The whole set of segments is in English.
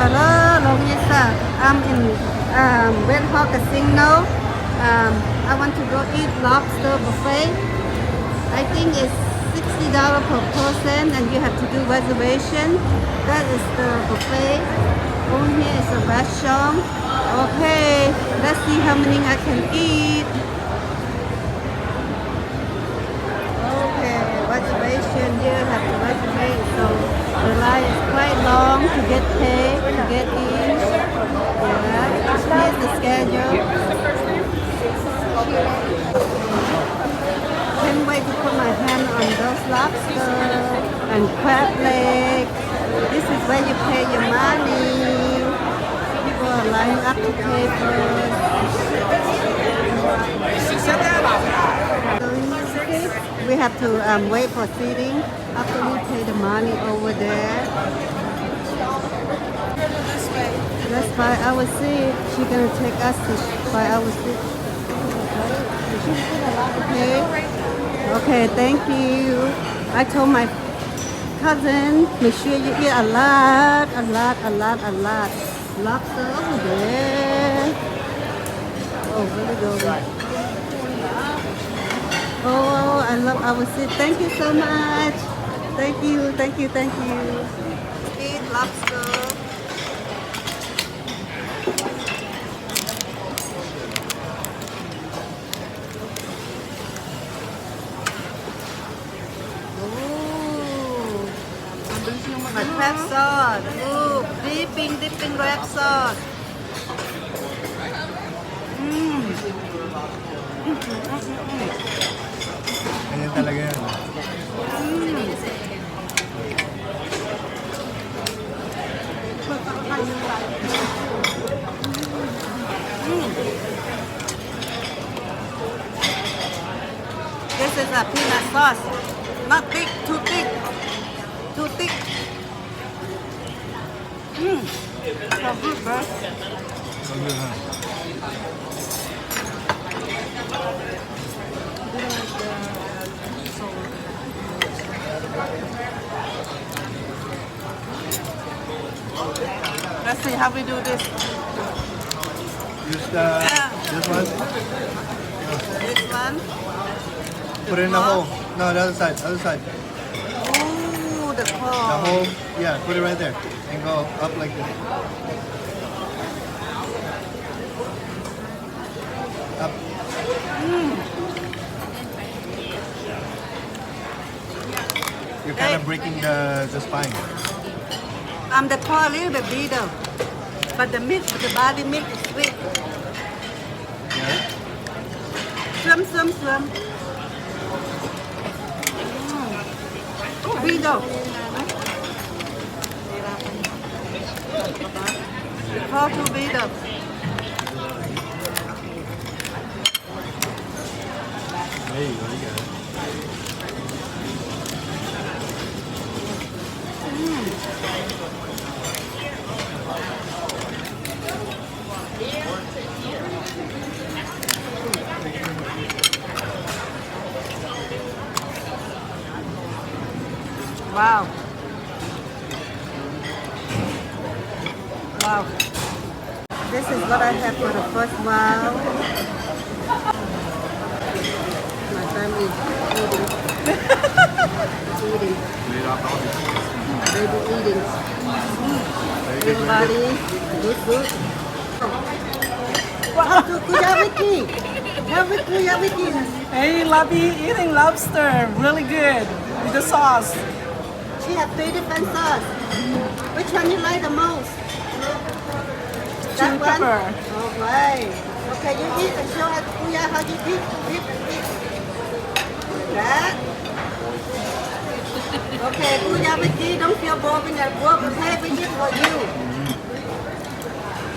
Hello, Longisa. I'm in Red Hawk Casino. I want to go eat lobster buffet. I think it's $60 per person and you have to do reservation. That is the buffet. Over here is a restaurant. Okay, let's see how many I can eat. Okay, reservation here, have to reservate. So the line is quite long to get paid, to get in. Yeah, here's the schedule. Can't wait to put my hand on those lobster and crab leg. This is where you pay your money. People are lining up to pay first. We have to wait for seating after we pay the money over there. Let's buy our seat. She's gonna take us to buy our seat. Okay. Okay, thank you. I told my cousin, make sure you eat a lot. Lobster over there. Oh, really good. Oh, I love our seat. Thank you so much. Thank you. Eat lobster. Ooh. My crab sauce. Ooh, dipping crab sauce. Ganyan talaga yan. This is a peanut sauce. Not thick, too thick. Too thick. So good, bro. So good, huh? Let's see how we do this. Use this one. This one. Put it in the hole. No, the other side. Ooh, the The claw. hole. Yeah, put it right there. And go up like this. Up. You're kind of breaking the spine. The claw a little bit bitter, but the meat, the body meat is sweet. Yeah. Swim. Bitter. The claw too bitter. There you go. You got it. Wow. This is what I have for the first round. My family is eating. Baby eating. Everybody, good. Kuya Vicky. Hey, Labi, eating lobster. Really good. With the sauce. She have 3 different sauce. Which one you like the most? Chili pepper. Alright. Okay, you eat and show us Kuya how you eat. That. Okay, Kuya Vicky, don't feel boring at work. Okay, we did for you.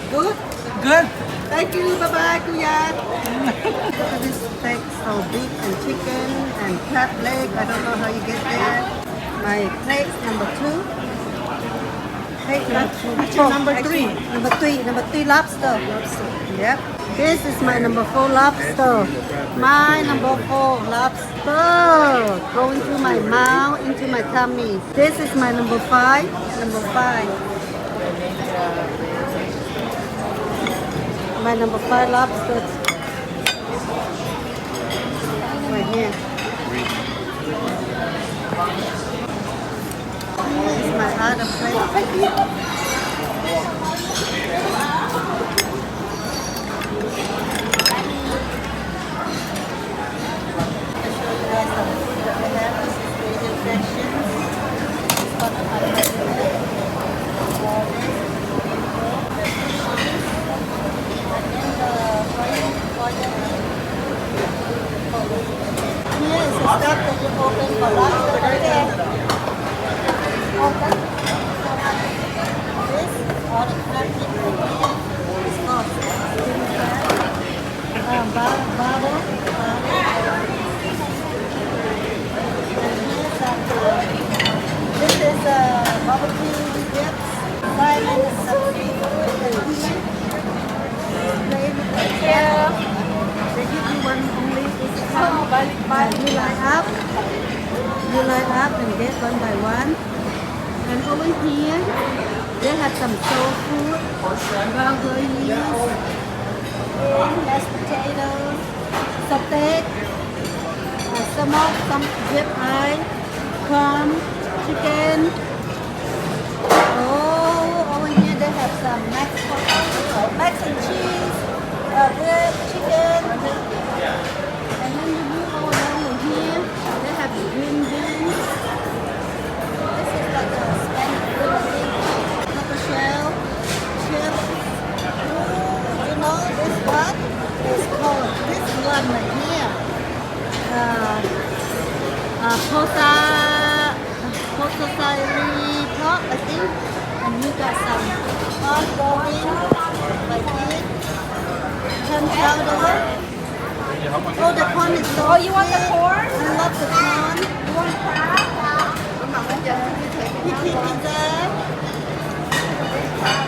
Good? Good. Thank you. Bye-bye, Kuya. Look at this steak, so beef and chicken and crab leg. I don't know how you get there. My plate number 2. Plate number 3. Number 3 lobster. Yep. This is my number 4 lobster. My number 4 lobster. Going through my mouth, into my tummy. This is my number 5. my number 5 lobster. Right here. This is my other plate. Here is the stuff that you open for lobster right there. Open. This, all the plastic right here, is called bottle. And here's some, this is barbecue dips, 5 minutes of seafood, and here, plain potato. They give you one only. You line up and get one by one. And over here, they have some soul food, burger leaves, mashed potatoes, steak, some rib eye, crumb, chicken. Oh, over here they have some mac and cheese, rib, chicken. And then you move over here, they have green beans. This is like a Spanish food, taco shell, chips. Ooh, you know this one is called, this one right here, posasari pork, I think. And we got some ongoing like this, ham chowder. Oh, the corn is so You want the corn? I love the corn. You want crab? Pizza.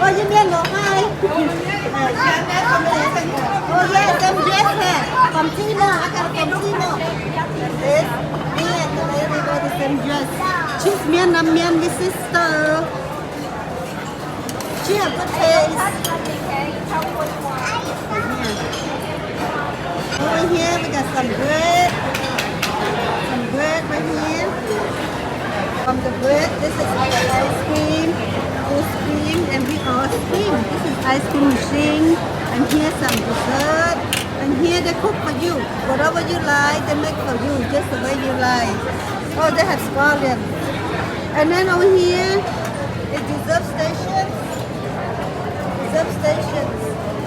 Oh, you mean no hi? Oh, yes, I'm dressed from Tino. I got it from Tino. This, me and the lady wear the same dress. She's me and I'm my sister. She has good taste. Tell me what you want. Over here we got some bread right here. From the bread, this is our ice cream, and we all steam. This is ice cream machine, and here's some dessert, and here they cook for you. Whatever you like, they make for you, just the way you like. Oh, they have scallions. And then over here is dessert stations.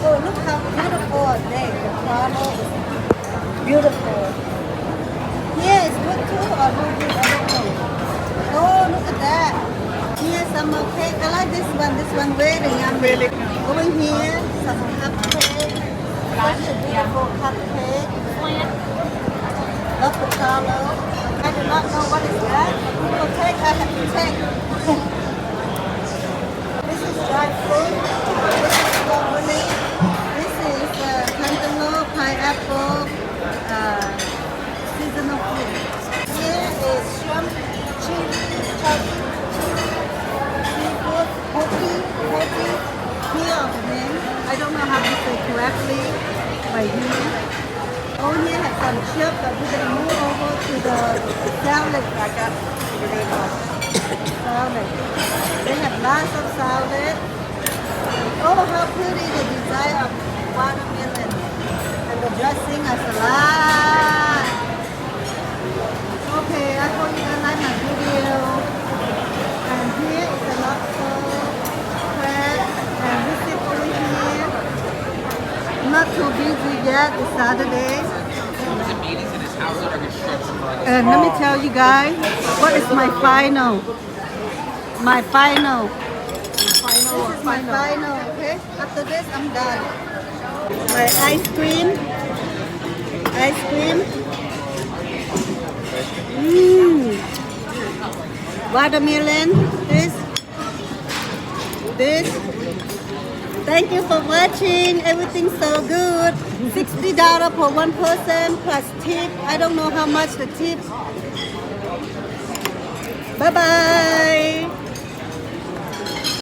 Oh, look how beautiful they. The flower is beautiful. Here is good too, or no good? I don't know. Oh, look at that. Here's some more cake. I like this one. This one really yummy. Over here, some cupcake. Such a beautiful cupcake. Love the color. I do not know what is that. People take, I have to take. This is dried fruit. This is strawberry. This is cantaloupe, pineapple, seasonal fruit. Here is shrimp, chili, seafood, poke. Here are the name. I don't know how to say correctly by here. Oh, here have some chips, but we're going to move over to the salad. Salad. They have lots of salad. Oh, how pretty the design of watermelon. And the dressing is a lot. Okay, I hope you guys like my video. And here is the lobster crab. And we sit over here. Not too busy yet, it's Saturday. And let me tell you guys, what is my final? My final. This is my final, okay? After this, I'm done. My ice cream. Watermelon. This. Thank you for watching. Everything's so good. $60 per one person plus tip. I don't know how much the tip. Bye-bye.